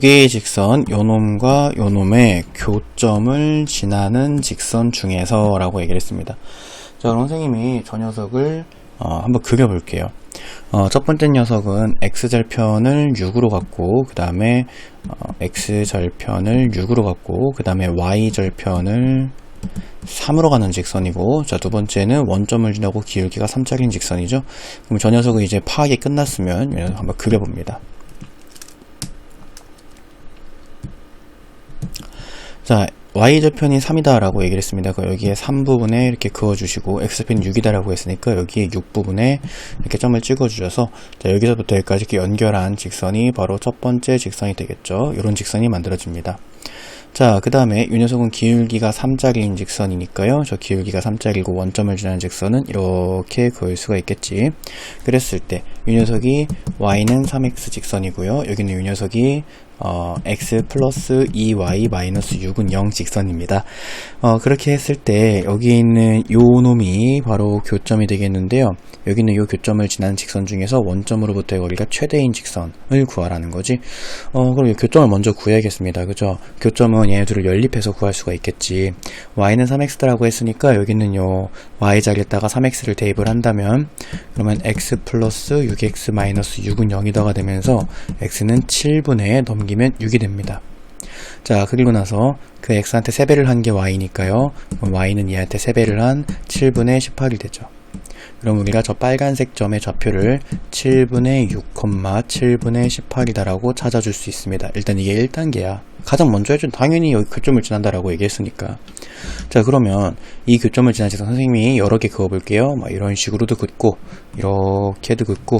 두 개의 직선 요놈과 요놈의 교점을 지나는 직선 중에서 라고 얘기를 했습니다. 자, 그럼 선생님이 저 녀석을 한번 그려볼게요. 첫 번째 녀석은 x절편을 6으로 갖고 그 다음에 x절편을 6으로 갖고 그 다음에 y절편을 3으로 가는 직선이고, 자, 두 번째는 원점을 지나고 기울기가 3짜리인 직선이죠. 그럼 저 녀석은 이제 파악이 끝났으면 한번 그려봅니다. 자, y절편이 3이다 라고 얘기를 했습니다. 여기에 3부분에 이렇게 그어주시고, x절편이 6이다 라고 했으니까 여기에 6부분에 이렇게 점을 찍어주셔서, 자, 여기서부터 여기까지 이렇게 연결한 직선이 바로 첫 번째 직선이 되겠죠. 이런 직선이 만들어집니다. 자, 그 다음에 이 녀석은 기울기가 3짜리인 직선이니까요. 저 기울기가 3짜리고 원점을 지나는 직선은 이렇게 그을 수가 있겠지. 그랬을 때 이 녀석이 y는 3x 직선이고요. 여기는 이 녀석이 x 플러스 2y 마이너스 6은 0 직선입니다. 그렇게 했을 때 여기 있는 요 놈이 바로 교점이 되겠는데요. 여기는 요 교점을 지나는 직선 중에서 원점으로부터의 거리가 최대인 직선을 구하라는 거지. 그럼 이 교점을 먼저 구해야겠습니다. 그죠? 교점은 얘네들을 연립해서 구할 수가 있겠지. y는 3x라고 했으니까 여기는 요 y 자리에다가 3x를 대입을 한다면, 그러면 x 플러스 6x 마이너스 6은 0이다가 되면서 x는 7분의 넘기면 6이 됩니다. 자, 그리고 나서 그 x한테 3배를 한 게 y니까요. 그럼 y는 얘한테 3배를 한 7분의 18이 되죠. 그럼 우리가 저 빨간색 점의 좌표를 7분의 6, 7분의 18이다 라고 찾아줄 수 있습니다. 일단 이게 1단계야. 가장 먼저 해준 당연히 여기 교점을 지난다 라고 얘기했으니까. 자, 그러면 이 교점을 지난 직선 선생님이 여러 개 그어볼게요. 이런 식으로도 긋고, 이렇게도 긋고,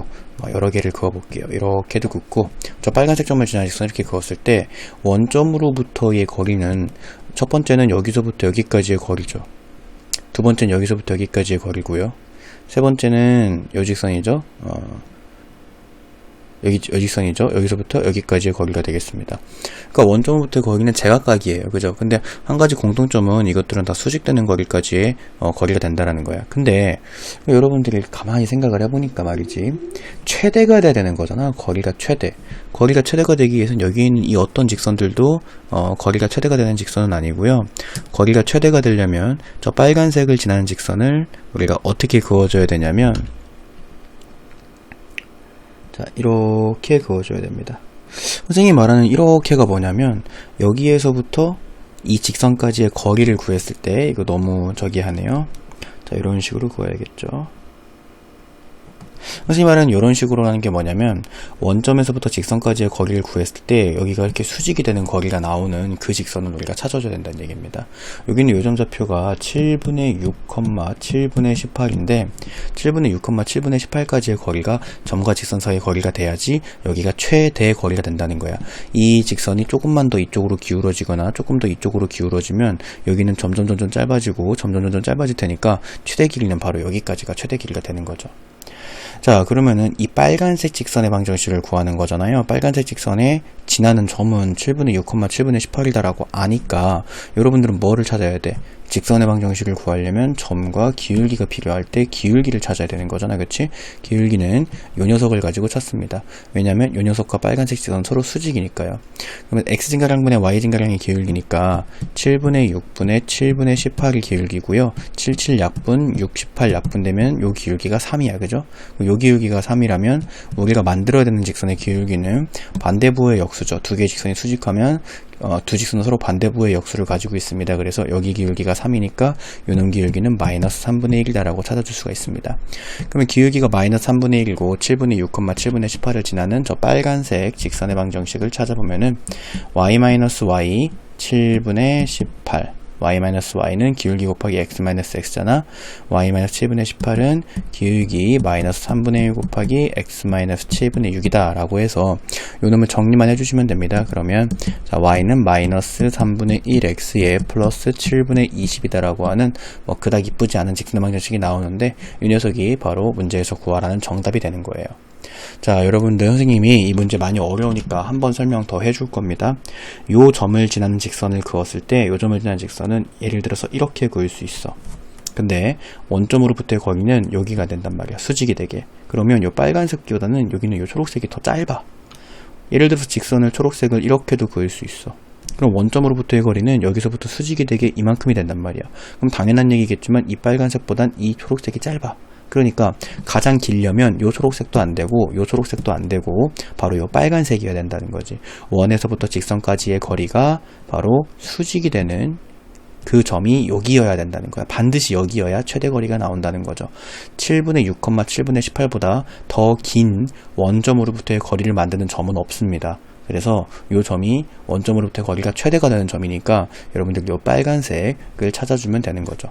여러 개를 그어볼게요. 이렇게도 긋고, 저 빨간색 점을 지난 직선 이렇게 그었을 때 원점으로부터의 거리는, 첫 번째는 여기서부터 여기까지의 거리죠. 두 번째는 여기서부터 여기까지의 거리고요. 세 번째는 요 직선이죠. 요 직선이죠. 여기서부터 여기까지의 거리가 되겠습니다. 그러니까 원점부터의 거리는 제각각이에요. 그죠? 근데 한 가지 공통점은 이것들은 다 수직되는 거리까지의 거리가 된다라는 거야. 근데 여러분들이 가만히 생각을 해보니까 말이지, 최대가 돼야 되는 거잖아. 거리가 최대. 거리가 최대가 되기 위해서는 여기 있는 이 어떤 직선들도 거리가 최대가 되는 직선은 아니고요. 거리가 최대가 되려면 저 빨간색을 지나는 직선을 우리가 어떻게 그어줘야 되냐면, 자, 이렇게 그어줘야 됩니다. 선생님이 말하는 이렇게가 뭐냐면, 여기에서부터 이 직선까지의 거리를 구했을 때, 이거 너무 저기 하네요. 자, 이런 식으로 그어야겠죠. 선생님이 말하는 이런 식으로 하는 게 뭐냐면, 원점에서부터 직선까지의 거리를 구했을 때 여기가 이렇게 수직이 되는 거리가 나오는 그 직선을 우리가 찾아줘야 된다는 얘기입니다. 여기는 요점 좌표가 7분의 6, 7분의 18인데 7분의 6, 7분의 18까지의 거리가 점과 직선 사이의 거리가 돼야지 여기가 최대의 거리가 된다는 거야. 이 직선이 조금만 더 이쪽으로 기울어지거나 조금 더 이쪽으로 기울어지면 여기는 점점 짧아지고 점점 짧아질 테니까 최대 길이는 바로 여기까지가 최대 길이가 되는 거죠. 자, 그러면은 이 빨간색 직선의 방정식을 구하는 거잖아요. 빨간색 직선에 지나는 점은 7분의 6, 7분의 18이다 라고 아니까 여러분들은 뭐를 찾아야 돼? 직선의 방정식을 구하려면 점과 기울기가 필요할 때 기울기를 찾아야 되는 거잖아. 그치? 기울기는 요 녀석을 가지고 찾습니다. 왜냐면 요 녀석과 빨간색 직선은 서로 수직이니까요. 그러면 x진가량분의 y진가량이 기울기니까 7분의 6분의 7분의 18이 기울기고요. 77 약분, 68 약분 되면 요 기울기가 3이야. 그죠? 요 기울기가 3이라면 우리가 만들어야 되는 직선의 기울기는 반대부의 역수죠. 두 개의 직선이 수직하면 두 직선은 서로 반대부의 역수를 가지고 있습니다. 그래서 여기 기울기가 3이니까 요놈 기울기는 마이너스 3분의 1이다 라고 찾아줄 수가 있습니다. 그러면 기울기가 마이너스 3분의 1이고 7분의 6, 7분의 18을 지나는 저 빨간색 직선의 방정식을 찾아보면은 y-y 7분의 18 y-y는 기울기 곱하기 x-x잖아. y-7분의 18은 기울기 마이너스 3분의 1 곱하기 x-7분의 6이다 라고 해서 요놈을 정리만 해주시면 됩니다. 그러면 자, y는 마이너스 3분의 1x에 플러스 7분의 20이다 라고 하는 그닥 이쁘지 않은 직선의 방정식이 나오는데, 이 녀석이 바로 문제에서 구하라는 정답이 되는 거예요. 자, 여러분들, 선생님이 이 문제 많이 어려우니까 한번 설명 더 해줄 겁니다. 요 점을 지나는 직선을 그었을 때 요 점을 지나는 직선은 예를 들어서 이렇게 그을 수 있어. 근데 원점으로부터의 거리는 여기가 된단 말이야. 수직이 되게. 그러면 요 빨간색보다는 여기는 요 초록색이 더 짧아. 예를 들어서 직선을 초록색을 이렇게도 그을 수 있어. 그럼 원점으로부터의 거리는 여기서부터 수직이 되게 이만큼이 된단 말이야. 그럼 당연한 얘기겠지만 이 빨간색보단 이 초록색이 짧아. 그러니까 가장 길려면 요 초록색도 안 되고 요 초록색도 안 되고 바로 요 빨간색이어야 된다는 거지. 원에서부터 직선까지의 거리가 바로 수직이 되는 그 점이 여기여야 된다는 거야. 반드시 여기여야 최대 거리가 나온다는 거죠. 7분의 6, 7분의 18보다 더 긴 원점으로부터의 거리를 만드는 점은 없습니다. 그래서 이 점이 원점으로부터의 거리가 최대가 되는 점이니까 여러분들 이 빨간색을 찾아주면 되는 거죠.